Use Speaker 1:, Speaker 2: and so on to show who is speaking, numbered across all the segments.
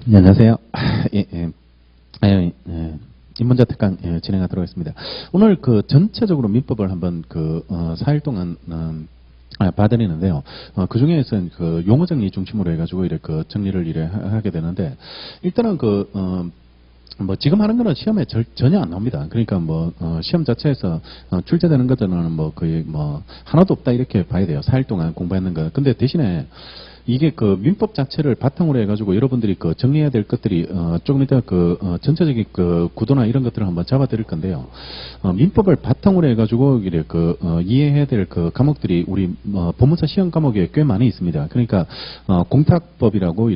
Speaker 1: 네, 안녕하세요. 예, 예. 인문자 특강 진행하도록 하겠습니다. 오늘 그 전체적으로 민법을 한번 4일 동안 봐드리는데요. 그 중에서 그 용어 정리 중심으로 해가지고 이렇게 정리를 하게 되는데, 일단은 지금 하는 거는 시험에 전혀 안 나옵니다. 그러니까 시험 자체에서 출제되는 것들은 거의 하나도 없다 이렇게 봐야 돼요. 4일 동안 공부했는 거. 근데 대신에 이게 민법 자체를 바탕으로 해가지고 여러분들이 정리해야 될 것들이 조금 이따 전체적인 구도나 이런 것들을 한번 잡아드릴 건데요. 민법을 바탕으로 해가지고 이해해야 될 과목들이 우리 법무사 시험 과목에 꽤 많이 있습니다. 그러니까 공탁법이라고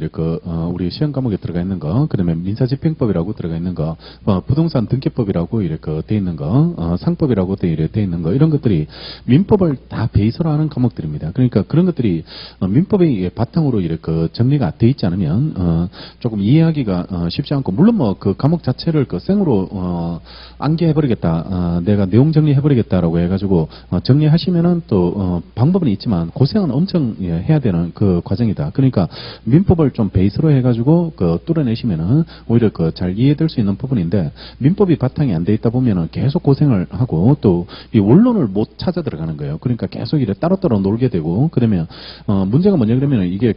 Speaker 1: 우리 시험 과목에 들어가 있는 거, 그다음에 민사집행법이라고 들어가 있는 거, 부동산 등기법이라고 돼 있는 거, 상법이라고 돼 있는 거, 이런 것들이 민법을 다 베이스로 하는 과목들입니다. 그러니까 그런 것들이 민법의 바탕으로 정리가 돼 있지 않으면 조금 이해하기가 쉽지 않고, 물론 그 과목 자체를 생으로 암기해버리겠다, 내가 내용 정리해버리겠다라고 해가지고 정리하시면은 또 방법은 있지만 고생은 엄청 해야 되는 그 과정이다. 그러니까 민법을 좀 베이스로 해가지고 뚫어내시면은 오히려 잘 이해될 수 있는 부분인데, 민법이 바탕이 안 돼 있다 보면은 계속 고생을 하고 또 이 원론을 못 찾아 들어가는 거예요. 그러니까 계속 따로따로 놀게 되고, 그러면 문제가 뭐냐 그러면 이게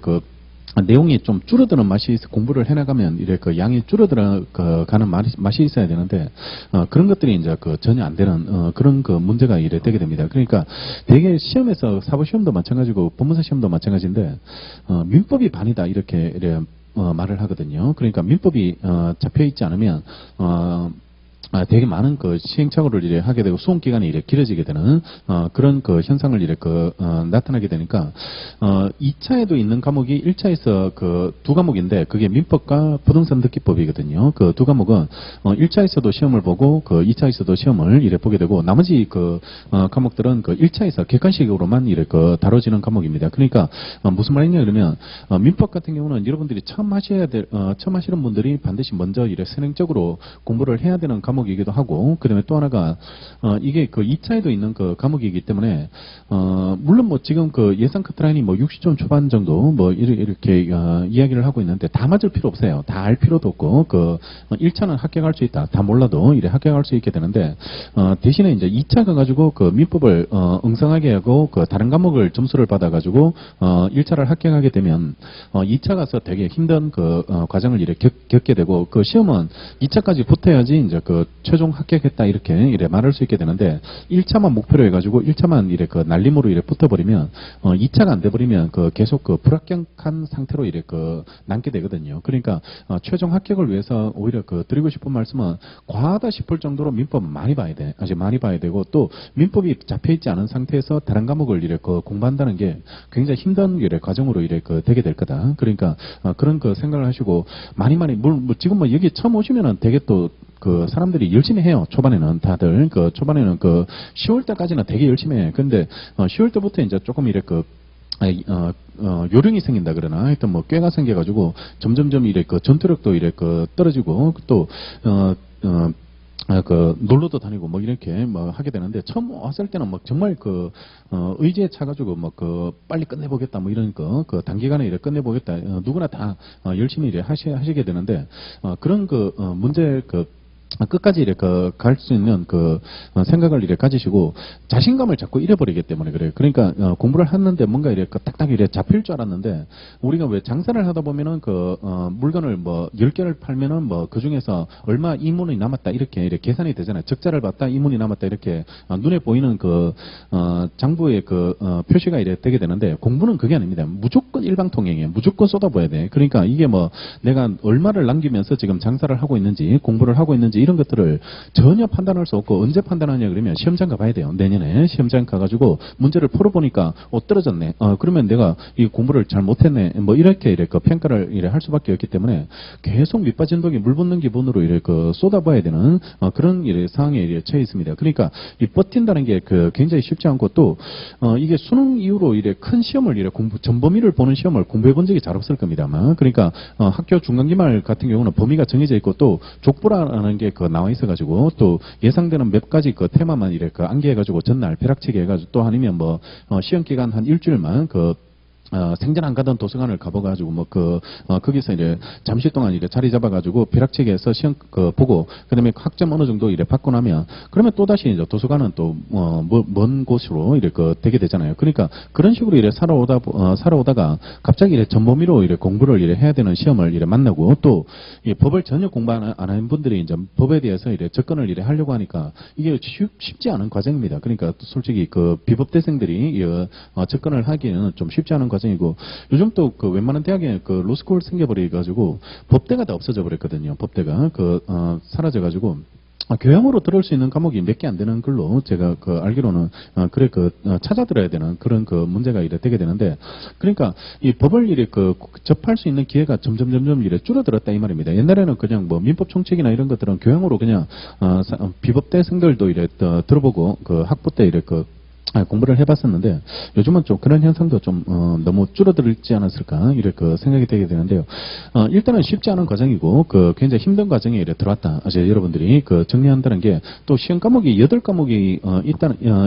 Speaker 1: 내용이 좀 줄어드는 맛이 있어. 공부를 해나가면 양이 줄어들어 가는 맛이 있어야 되는데, 그런 것들이 이제 전혀 안 되는 그런 문제가 되게 됩니다. 그러니까 되게 시험에서 사법시험도 마찬가지고 법무사 시험도 마찬가지인데, 민법이 반이다 이렇게 말을 하거든요. 그러니까 민법이 잡혀 있지 않으면 되게 많은 시행착오를 하게 되고 수험 기간이 길어지게 되는 그런 현상을 나타나게 되니까 2차에도 있는 과목이 1차에서 두 과목인데, 그게 민법과 부동산 등기법이거든요. 그 두 과목은 1차에서도 시험을 보고 2차에서도 시험을 보게 되고, 나머지 과목들은 1차에서 객관식으로만 다뤄지는 과목입니다. 그러니까 무슨 말이냐 그러면 민법 같은 경우는 여러분들이 처음 하시는 분들이 반드시 먼저 선행적으로 공부를 해야 되는 과목이기도 하고, 그 다음에 또 하나가 이게 2차에도 있는 과목이기 때문에 물론 지금 예상 커트라인이 60점 초반 정도 이렇게 이야기를 하고 있는데, 다 맞을 필요 없어요. 다 알 필요도 없고 1차는 합격할 수 있다, 다 몰라도 합격할 수 있게 되는데, 대신에 이제 2차가 가지고 민법을 엉성하게 하고 다른 과목을 점수를 받아 가지고 1차를 합격하게 되면 2차 가서 되게 힘든 과정을 겪게 되고, 시험은 2차까지 붙어야지 이제 최종 합격했다 이렇게 말할 수 있게 되는데, 1차만 목표로 해가지고 1차만 날림으로 붙어버리면 2차가 안 돼버리면 계속 불합격한 상태로 남게 되거든요. 그러니까 최종 합격을 위해서 오히려 드리고 싶은 말씀은, 과하다 싶을 정도로 민법은 많이 봐야 돼. 아주 많이 봐야 되고, 또 민법이 잡혀있지 않은 상태에서 다른 과목을 공부한다는 게 굉장히 힘든 과정으로 되게 될 거다. 그러니까 그런 생각을 하시고 많이 지금 여기 처음 오시면은 되게 또 사람들이 열심히 해요. 초반에는 다들 초반에는 10월 때까지는 되게 열심히 해. 근데 10월 때부터 이제 조금 요령이 생긴다 그러나, 하여튼 꾀가 생겨가지고 점점점 전투력도 떨어지고, 또 놀러도 다니고 이렇게 하게 되는데, 처음 왔을 때는 정말 의지에 차가지고 빨리 끝내보겠다 이런 단기간에 끝내보겠다, 누구나 다 열심히 하시게 되는데, 그런 문제 끝까지 갈 수 있는 생각을 가지시고 자신감을 자꾸 잃어버리기 때문에 그래요. 그러니까 공부를 하는데 뭔가 딱딱 잡힐 줄 알았는데, 우리가 왜 장사를 하다 보면은 물건을 10개를 팔면은 그 중에서 얼마 이문이 남았다 이렇게 계산이 되잖아요. 적자를 봤다, 이문이 남았다, 이렇게 눈에 보이는 장부의 표시가 되게 되는데, 공부는 그게 아닙니다. 무조건 일방통행이에요. 무조건 쏟아부어야 돼. 그러니까 이게 내가 얼마를 남기면서 지금 장사를 하고 있는지, 공부를 하고 있는지, 이런 것들을 전혀 판단할 수 없고, 언제 판단하냐 그러면 시험장 가봐야 돼요. 내년에 시험장 가가지고 문제를 풀어보니까 떨어졌네. 그러면 내가 이 공부를 잘 못했네. 이렇게 평가를 할 수밖에 없기 때문에 계속 밑빠진 독이 물 붓는 기분으로 쏟아봐야 되는 그런 상황에 처해 있습니다. 그러니까 이 버틴다는 게 굉장히 쉽지 않고, 또 이게 수능 이후로 큰 시험을 전범위를 보는 시험을 공부해 본 적이 잘 없을 겁니다. 아마. 그러니까 학교 중간기말 같은 경우는 범위가 정해져 있고, 또 족보라는 게 나와 있어가지고, 또 예상되는 몇 가지 테마만 암기해가지고 전날 벼락치기 해가지고, 또 아니면 시험 기간 한 일주일만 생전 안 가던 도서관을 가봐가지고, 거기서 이제 잠시 동안 이제 자리 잡아가지고 벼락치기해서 시험, 보고, 그 다음에 학점 어느 정도 이래 받고 나면, 그러면 또다시 이제 도서관은 또, 먼 곳으로 이래 되게 되잖아요. 그러니까 그런 식으로 이래 살아오다가 갑자기 이래 전범위로 이래 공부를 이래 해야 되는 시험을 이래 만나고 또, 이 법을 전혀 공부 안 하는 분들이 이제 법에 대해서 이래 접근을 이래 하려고 하니까 이게 쉽지 않은 과정입니다. 그러니까 솔직히 비법대생들이 접근을 하기에는 좀 쉽지 않은 과정이고 요즘 또 웬만한 대학에 로스쿨 생겨버려가지고 법대가 다 없어져 버렸거든요. 법대가 사라져가지고 교양으로 들을 수 있는 과목이 몇 개 안 되는 걸로 제가 알기로는 찾아 들어야 되는 그런 문제가 이래 되게 되는데 그러니까 이 법을 이래 접할 수 있는 기회가 점점 이래 줄어들었다 이 말입니다. 옛날에는 그냥 민법 총칙이나 이런 것들은 교양으로 그냥 비법대생들도 이래 들어보고 학부 때 이래 공부를 해봤었는데 요즘은 좀 그런 현상도 좀 너무 줄어들지 않았을까 이렇게 생각이 되게 되는데요. 일단은 쉽지 않은 과정이고 굉장히 힘든 과정에 이래 들어왔다. 여러분들이 정리한다는 게 또 시험 과목이 8과목이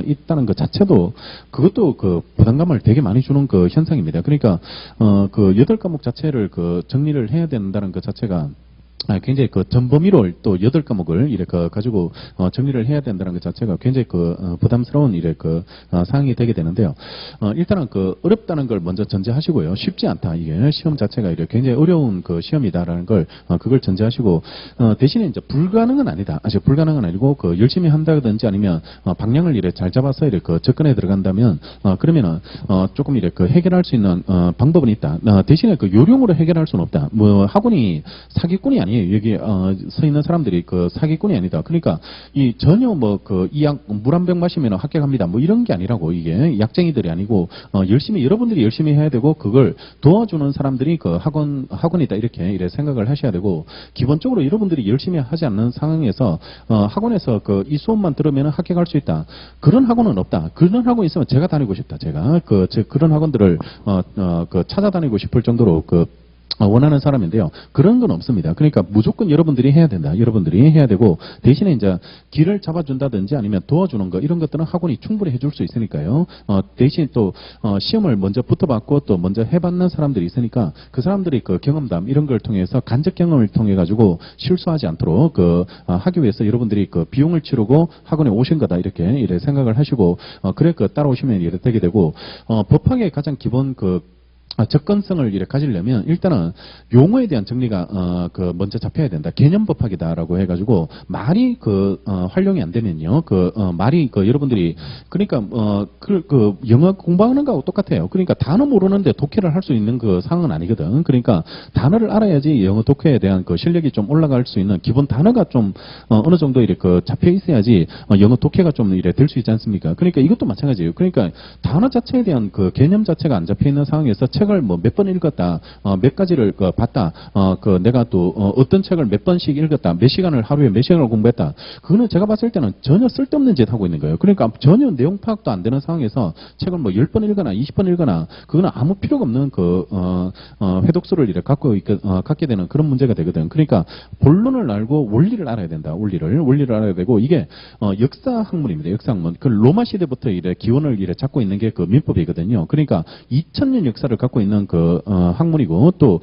Speaker 1: 있다는 것 자체도 그것도 부담감을 되게 많이 주는 현상입니다. 그러니까 8과목 자체를 정리를 해야 된다는 것 자체가 굉장히 전범위로 또 8과목을 이렇게 가지고 정리를 해야 된다는 것 자체가 굉장히 부담스러운 상황이 되게 되는데요. 일단은 어렵다는 걸 먼저 전제하시고요. 쉽지 않다. 이게 시험 자체가 이렇게 굉장히 어려운 시험이다라는 걸 그걸 전제하시고 대신에 이제 불가능은 아니다. 불가능은 아니고 열심히 한다든지 아니면 방향을 이렇게 잘 잡아서 이렇게 접근해 들어간다면 그러면은 조금 이렇게 해결할 수 있는 방법은 있다. 대신에 요령으로 해결할 수는 없다. 학원이 사기꾼이 아니에요. 여기 서 있는 사람들이 사기꾼이 아니다. 그러니까 이 전혀 이 약 물 한 병 마시면 합격합니다. 이런 게 아니라고 이게 약쟁이들이 아니고 여러분들이 열심히 해야 되고 그걸 도와주는 사람들이 학원이다 이래 생각을 하셔야 되고 기본적으로 여러분들이 열심히 하지 않는 상황에서 학원에서 이 수업만 들으면 합격할 수 있다. 그런 학원은 없다. 그런 학원 있으면 제가 다니고 싶다. 제가 그런 학원들을 찾아다니고 싶을 정도로 원하는 사람인데요. 그런 건 없습니다. 그러니까 무조건 여러분들이 해야 된다. 여러분들이 해야 되고 대신에 이제 길을 잡아준다든지 아니면 도와주는 거 이런 것들은 학원이 충분히 해줄 수 있으니까요. 대신 또 시험을 먼저 붙어봤고 또 먼저 해봤는 사람들이 있으니까 그 사람들이 경험담 이런 걸 통해서 간접 경험을 통해 가지고 실수하지 않도록 하기 위해서 여러분들이 비용을 치르고 학원에 오신 거다 이래 생각을 하시고 그래 따라오시면 이래 되게 되고 법학의 가장 기본 접근성을 이렇게 가지려면 일단은 용어에 대한 정리가 먼저 잡혀야 된다. 개념법학이다라고 해가지고 말이 활용이 안 되면요. 말이 여러분들이 그러니까 영어 공부하는 거하고 똑같아요. 그러니까 단어 모르는데 독해를 할 수 있는 상황은 아니거든. 그러니까 단어를 알아야지 영어 독해에 대한 실력이 좀 올라갈 수 있는 기본 단어가 좀 어느 정도 이렇게 잡혀 있어야지 영어 독해가 좀 이래 될 수 있지 않습니까? 그러니까 이것도 마찬가지예요. 그러니까 단어 자체에 대한 개념 자체가 안 잡혀 있는 상황에서 책을 몇 번 읽었다, 몇 가지를 봤다, 내가 또 어떤 책을 몇 번씩 읽었다, 몇 시간을 하루에 몇 시간을 공부했다. 그거는 제가 봤을 때는 전혀 쓸데없는 짓 하고 있는 거예요. 그러니까 전혀 내용 파악도 안 되는 상황에서 책을 10번 읽거나 20번 읽거나 그거는 아무 필요가 없는 회독수를 이렇게 갖게 되는 그런 문제가 되거든. 그러니까 본론을 알고 원리를 알아야 된다. 원리를 알아야 되고 이게 역사 학문입니다. 역사 학문. 로마 시대부터 이래 기원을 이래 잡고 있는 게 민법이거든요. 그러니까 2000년 역사를 갖고 있는 학문이고 또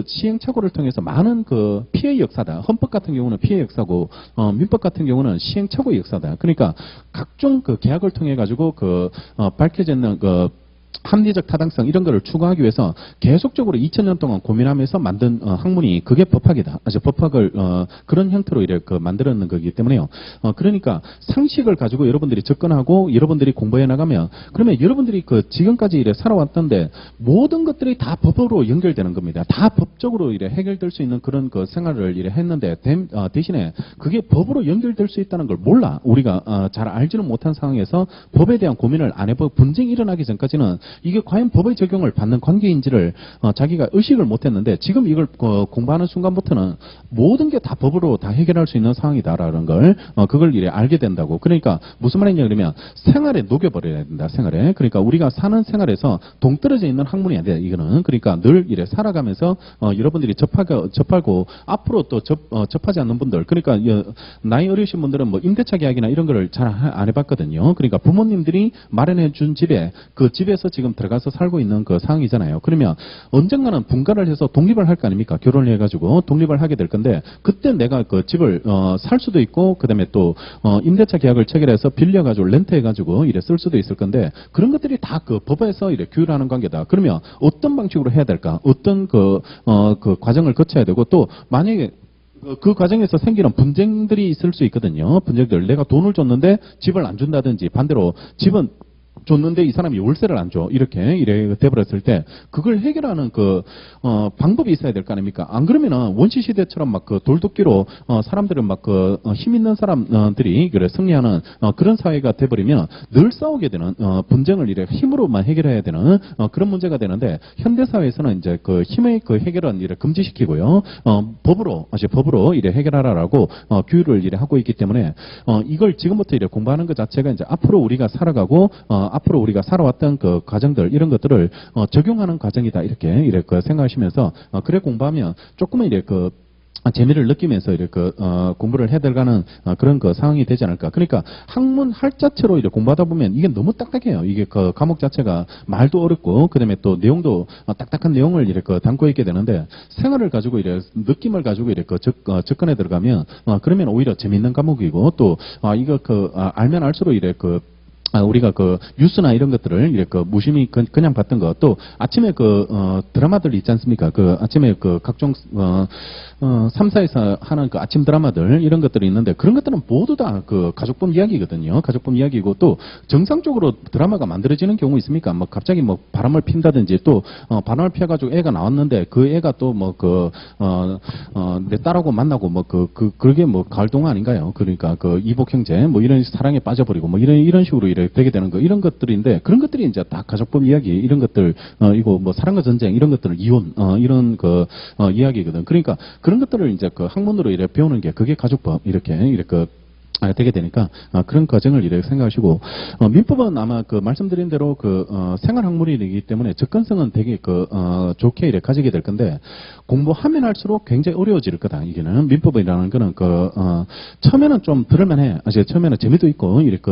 Speaker 1: 시행착오를 통해서 많은 피해 역사다. 헌법 같은 경우는 피해 역사고 민법 같은 경우는 시행착오 역사다. 그러니까 각종 계약을 통해 가지고 밝혀져 있는 합리적 타당성 이런 거를 추구하기 위해서 계속적으로 2000년 동안 고민하면서 만든 학문이 그게 법학이다. 법학을 그런 형태로 이렇게 만들었는 거기 때문에요. 그러니까 상식을 가지고 여러분들이 접근하고 여러분들이 공부해 나가면 그러면 여러분들이 지금까지 이래 살아왔던데 모든 것들이 다 법으로 연결되는 겁니다. 다 법적으로 이래 해결될 수 있는 그런 생활을 이래 했는데 대신에 그게 법으로 연결될 수 있다는 걸 몰라. 우리가 잘 알지는 못한 상황에서 법에 대한 고민을 안 해보고 분쟁이 일어나기 전까지는 이게 과연 법의 적용을 받는 관계인지를 자기가 의식을 못했는데 지금 이걸 공부하는 순간부터는 모든 게 다 법으로 다 해결할 수 있는 상황이다라는 걸 그걸 이래 알게 된다고. 그러니까 무슨 말이냐 그러면 생활에 녹여버려야 된다. 생활에. 그러니까 우리가 사는 생활에서 동떨어져 있는 학문이 아니야. 이거는 그러니까 늘 이래 살아가면서 여러분들이 접하고 앞으로 또 접하지 않는 분들 그러니까 나이 어리신 분들은 임대차 계약이나 이런 거를 잘 안 해봤거든요. 그러니까 부모님들이 마련해 준 집에 그 집에서 안에서 지금 들어가서 살고 있는 그 상황이잖아요. 그러면 언젠가는 분가를 해서 독립을 할 거 아닙니까? 결혼을 해가지고 독립을 하게 될 건데 그때 내가 그 집을 살 수도 있고 그다음에 또 임대차 계약을 체결해서 빌려가지고 렌트해가지고 이래 쓸 수도 있을 건데 그런 것들이 다 그 법에서 이래 규율하는 관계다. 그러면 어떤 방식으로 해야 될까? 어떤 그 과정을 거쳐야 되고 또 만약에 그 과정에서 생기는 분쟁들이 있을 수 있거든요. 분쟁들. 내가 돈을 줬는데 집을 안 준다든지 반대로 집은 줬는데 이 사람이 월세를 안 줘. 이래 돼버렸을 때 그걸 해결하는 방법이 있어야 될 거 아닙니까? 안 그러면은 원시 시대처럼 막 그 돌도끼로 사람들은 막 힘 있는 사람들이 그래 승리하는 그런 사회가 돼버리면 늘 싸우게 되는 분쟁을 이래 힘으로만 해결해야 되는 그런 문제가 되는데 현대 사회에서는 이제 그 힘의 그 해결은 이래 금지시키고요. 법으로 이래 해결하라라고 규율을 이래 하고 있기 때문에 이걸 지금부터 이래 공부하는 것 자체가 이제 앞으로 우리가 살아가고 앞으로 우리가 살아왔던 그 과정들 이런 것들을 적용하는 과정이다 이렇게 생각하시면서 그래 공부하면 조금은 이래 재미를 느끼면서 이렇게 공부를 해들어가는 그런 상황이 되지 않을까. 그러니까 학문 할자체로 이렇게 공부하다 보면 이게 너무 딱딱해요. 이게 그 과목 자체가 말도 어렵고 그다음에 또 내용도 딱딱한 내용을 이렇게 담고 있게 되는데 생활을 가지고 이래 느낌을 가지고 이렇게 접근해 들어가면 그러면 오히려 재밌는 과목이고 또 이거 알면 알수록 이래 우리가 뉴스나 이런 것들을 이렇게 무심히 그냥 봤던 거, 또 아침에 드라마들 있지 않습니까? 아침에 각종, 3사에서 하는 아침 드라마들, 이런 것들이 있는데, 그런 것들은 모두 다 가족법 이야기거든요. 가족법 이야기고, 또 정상적으로 드라마가 만들어지는 경우 있습니까? 뭐 갑자기 뭐 바람을 핀다든지, 또, 바람을 피워가지고 애가 나왔는데, 그 애가 또 내 딸하고 만나고, 그게 가을동화 아닌가요? 그러니까 이복 형제, 뭐 이런 사랑에 빠져버리고, 뭐 이런 식으로 되게 되는 거 이런 것들인데 그런 것들이 이제 다 가족법 이야기 이런 것들 이거 뭐 사랑과 전쟁 이런 것들을 이혼 이런 이야기거든. 그러니까 그런 것들을 이제 학문으로 이렇게 배우는 게 그게 가족법 이렇게 되게 되니까 그런 과정을 이렇게 생각하시고 민법은 아마 말씀드린 대로 생활 학문이기 때문에 접근성은 되게 좋게 이렇게 가지게 될 건데 공부하면 할수록 굉장히 어려워질 거다. 이게는 민법이라는 거는 처음에는 좀 들을만해. 처음에는 재미도 있고 이렇게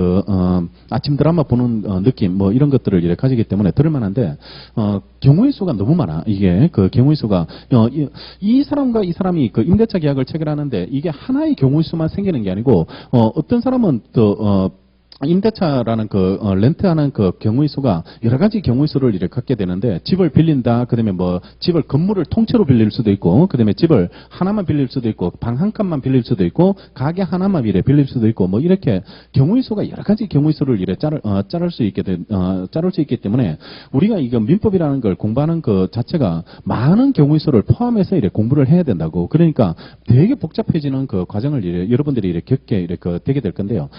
Speaker 1: 아침 드라마 보는 느낌 뭐 이런 것들을 이렇게 가지기 때문에 들을만한데 경우의 수가 너무 많아. 이게 경우의 수가 이 사람과 이 사람이 임대차 계약을 체결하는데 이게 하나의 경우의 수만 생기는 게 아니고 어떤 사람은 또 임대차라는 렌트하는 경우의 수가 여러 가지 경우의 수를 이렇게 갖게 되는데 집을 빌린다. 그다음에 뭐 집을 건물을 통째로 빌릴 수도 있고 그다음에 집을 하나만 빌릴 수도 있고 방 한 칸만 빌릴 수도 있고 가게 하나만 빌릴 수도 있고 뭐 이렇게 경우의 수가 여러 가지 경우의 수를 이렇게 자를 수 있기 때문에 우리가 이거 민법이라는 걸 공부하는 것 자체가 많은 경우의 수를 포함해서 이렇게 공부를 해야 된다고. 그러니까 되게 복잡해지는 과정을 여러분들이 이렇게 겪게 이렇게 되게 될 건데요.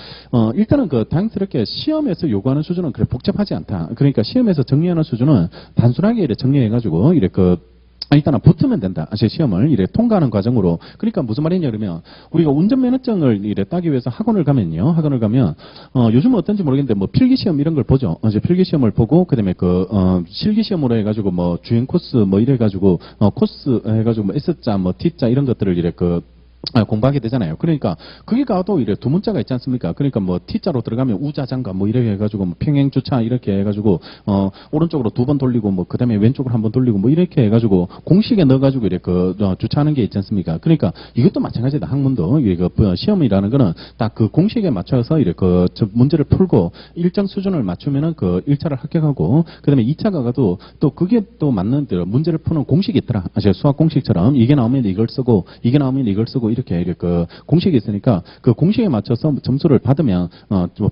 Speaker 1: 일단은 다행스럽게 시험에서 요구하는 수준은 그래 복잡하지 않다. 그러니까 시험에서 정리하는 수준은 단순하게 이렇게 정리해가지고 이렇게 일단은 붙으면 된다. 시험을 이렇게 통과하는 과정으로. 그러니까 무슨 말이냐 그러면 우리가 운전면허증을 이렇게 따기 위해서 학원을 가면요. 학원을 가면 요즘은 어떤지 모르겠는데 뭐 필기시험 이런 걸 보죠. 필기시험을 보고 그다음에 실기시험으로 해가지고 뭐 주행 코스 뭐 이래가지고 코스 해가지고 뭐 S자 뭐 T자 이런 것들을 이렇게 공부하게 되잖아요. 그러니까 그게 가도 이래 두 문자가 있지 않습니까? 그러니까 뭐 T자로 들어가면 우자장가 뭐 이렇게 해가지고 뭐 평행 주차 이렇게 해가지고 오른쪽으로 두 번 돌리고 뭐 그다음에 왼쪽으로 한 번 돌리고 뭐 이렇게 해가지고 공식에 넣어가지고 이렇게 주차하는 게 있지 않습니까? 그러니까 이것도 마찬가지다. 학문도 이게 시험이라는 거는 딱 공식에 맞춰서 이렇게 문제를 풀고 일정 수준을 맞추면은 1차를 합격하고 그다음에 2차가 가도 또 그게 또 맞는 대로 문제를 푸는 공식이 있더라. 수학 공식처럼 이게 나오면 이걸 쓰고 이게 나오면 이걸 쓰고 이렇게 공식이 있으니까 그 공식에 맞춰서 점수를 받으면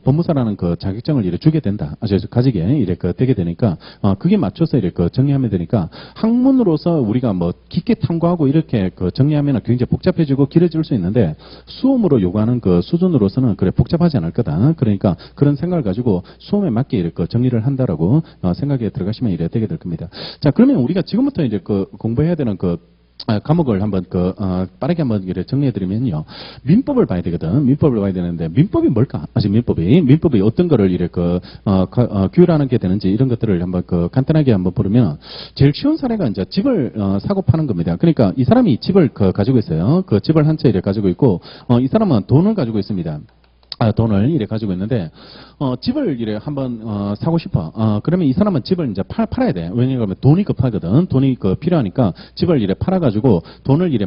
Speaker 1: 법무사라는 자격증을 이렇게 주게 된다. 가지게 이렇게 되게 되니까 그게 맞춰서 이렇게 정리하면 되니까 학문으로서 우리가 뭐 깊게 탐구하고 이렇게 정리하면 굉장히 복잡해지고 길어질 수 있는데 수험으로 요구하는 수준으로서는 그래 복잡하지 않을 거다. 그러니까 그런 생각을 가지고 수험에 맞게 이렇게 정리를 한다라고 생각에 들어가시면 이래 되게 될 겁니다. 자, 그러면 우리가 지금부터 이제 공부해야 되는 과목을 한번 빠르게 한번 정리해드리면요. 민법을 봐야 되거든. 민법을 봐야 되는데 민법이 뭘까? 민법이 어떤 거를 이렇게 규율하는 게 되는지 이런 것들을 한번 간단하게 한번 보면 제일 쉬운 사례가 이제 집을 사고 파는 겁니다. 그러니까 이 사람이 집을 가지고 있어요. 그 집을 한 채 이렇게 가지고 있고 이 사람은 돈을 가지고 있습니다. 돈을 이래 가지고 있는데, 집을 이래 한번, 사고 싶어. 그러면 이 사람은 집을 이제 팔아야 돼. 왜냐하면 돈이 급하거든. 돈이 필요하니까 집을 이래 팔아가지고 돈을 이래